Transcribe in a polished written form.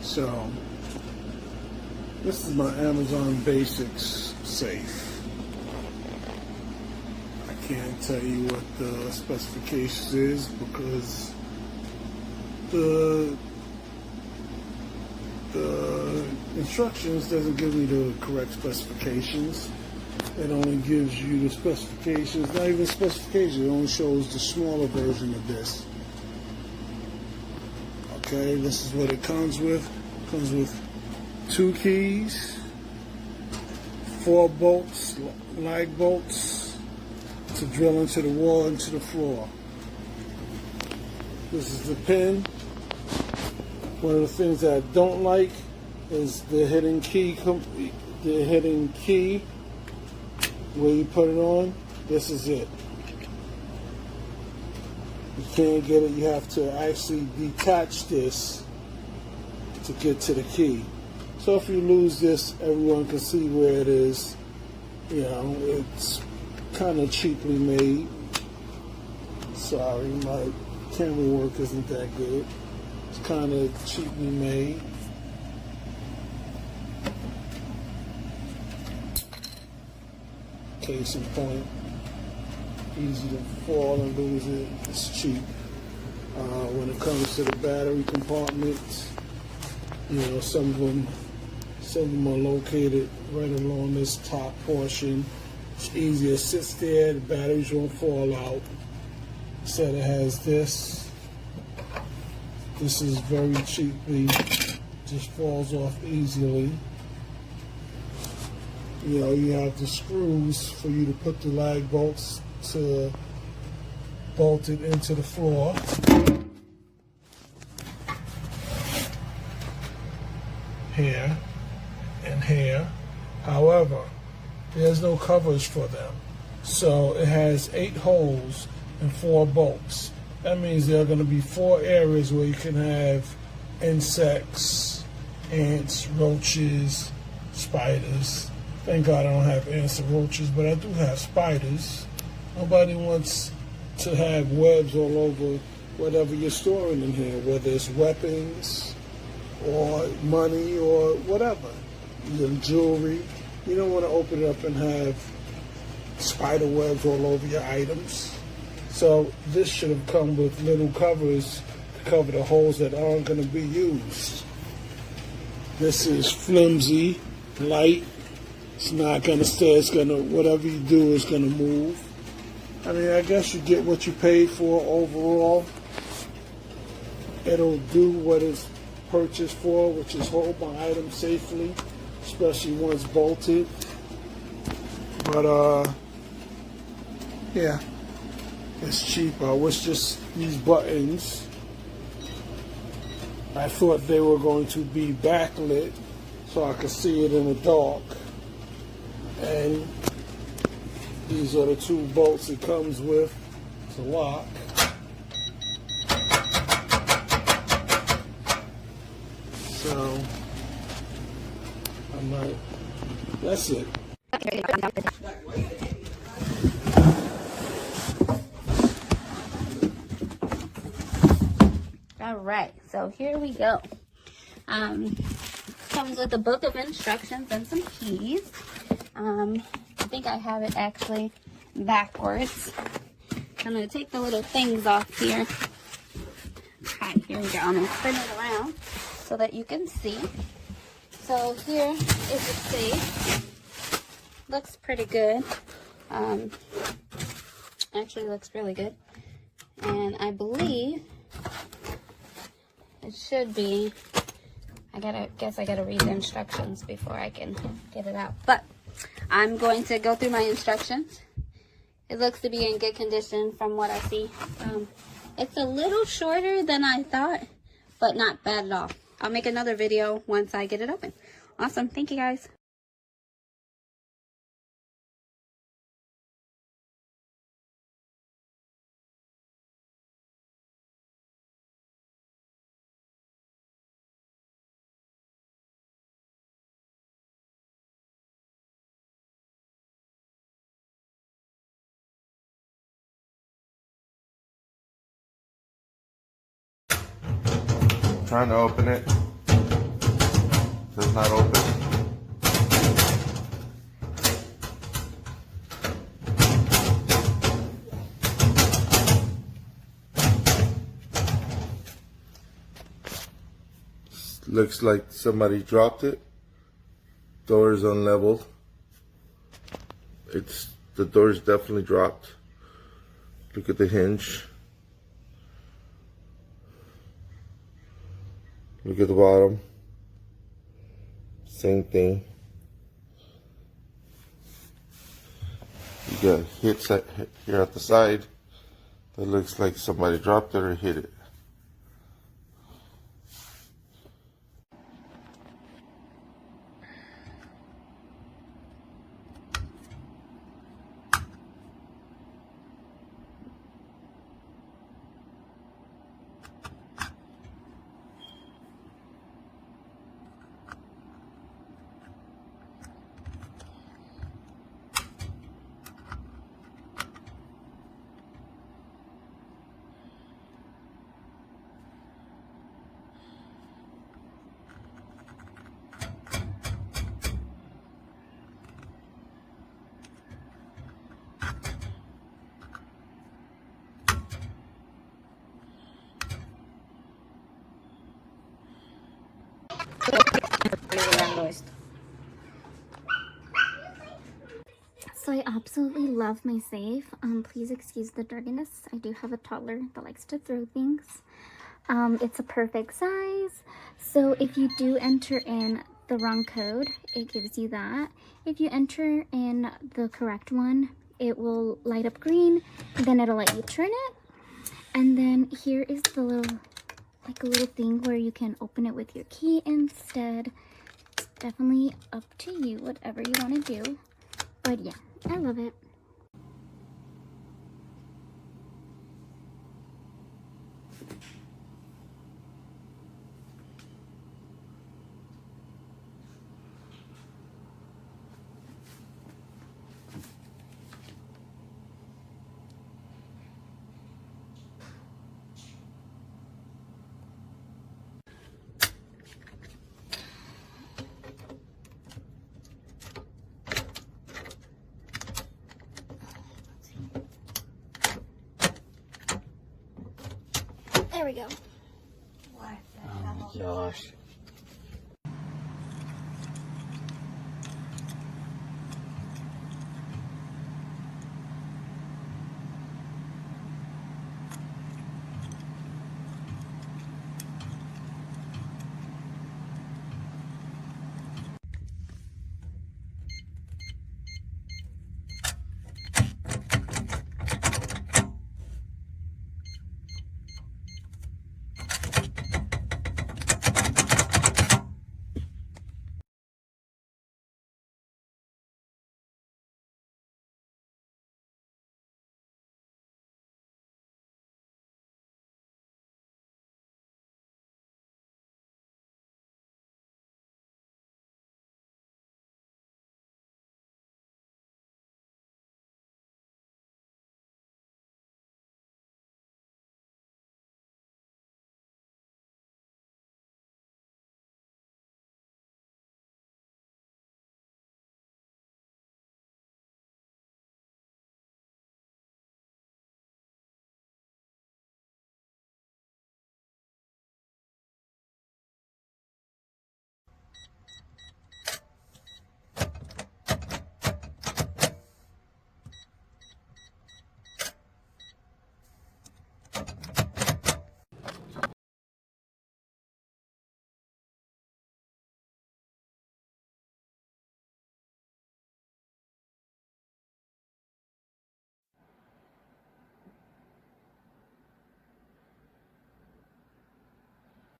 So this is my Amazon Basics safe. I can't tell you what the specifications is because the instructions doesn't give me the correct specifications. It only gives you the specifications, not even specifications, it only shows the smaller version of this. Okay, this is what it comes with. It comes with 2 keys, 4 bolts, lag bolts to drill into the wall, into the floor. This is the pin. One of the things that I don't like is the hidden key. Where you put it on, this is it. You can't get it, you have to actually detach this to get to the key. So if you lose this, everyone can see where it is. You know, it's kind of cheaply made. Sorry, my camera work isn't that good. It's kind of cheaply made. Case in point, easy to fall and lose it. It's cheap. When it comes to the battery compartments, you know, some of them are located right along this top portion. It's easy. It sits there. The batteries won't fall out. Said it has this. This is very cheaply. Just falls off easily. You know, you have the screws for you to put the lag bolts to bolt it into the floor. Here and here. However, there's no covers for them. So it has 8 holes and 4 bolts. That means there are going to be 4 areas where you can have insects, ants, roaches, spiders. Thank God I don't have ants and roaches, but I do have spiders. Nobody wants to have webs all over whatever you're storing in here, whether it's weapons or money or whatever, your jewelry. You don't want to open it up and have spider webs all over your items. So this should have come with little covers to cover the holes that aren't going to be used. This is flimsy, light. It's not going to stay. It's going to, whatever you do is going to move. I mean, I guess you get what you paid for overall. It'll do what it's purchased for, which is hold my item safely, especially once bolted. But, yeah, it's cheap. I wish just these buttons, I thought they were going to be backlit so I could see it in the dark. And these are the 2 bolts it comes with. It's a lock. So I'm like, that's it. All right, so here we go. Comes with a book of instructions and some keys. I think I have it actually backwards. I'm going to take the little things off here. Okay, here we go. I'm going to spin it around so that you can see. So here is the safe. Looks pretty good. Actually looks really good. And I believe it should be, I guess I gotta read the instructions before I can get it out. But I'm going to go through my instructions. It looks to be in good condition from what I see. It's a little shorter than I thought, but not bad at all. I'll make another video once I get it open. Awesome. Thank you guys. Trying to open it. does not open. Looks like somebody dropped it. Door is unleveled. The door is definitely dropped. Look at the hinge. Look at the bottom. Same thing. You got hits here at the side. That looks like somebody dropped it or hit it. So I absolutely love my safe. Please excuse the dirtiness. I do have a toddler that likes to throw things. It's a perfect size. So if you do enter in the wrong code, it gives you that. If you enter in the correct one, it will light up green, then it'll let you turn it. And then here is the little, like a little thing where you can open it with your key instead. It's definitely up to you, whatever you want to do. But yeah, I love it. There we go. Oh my gosh.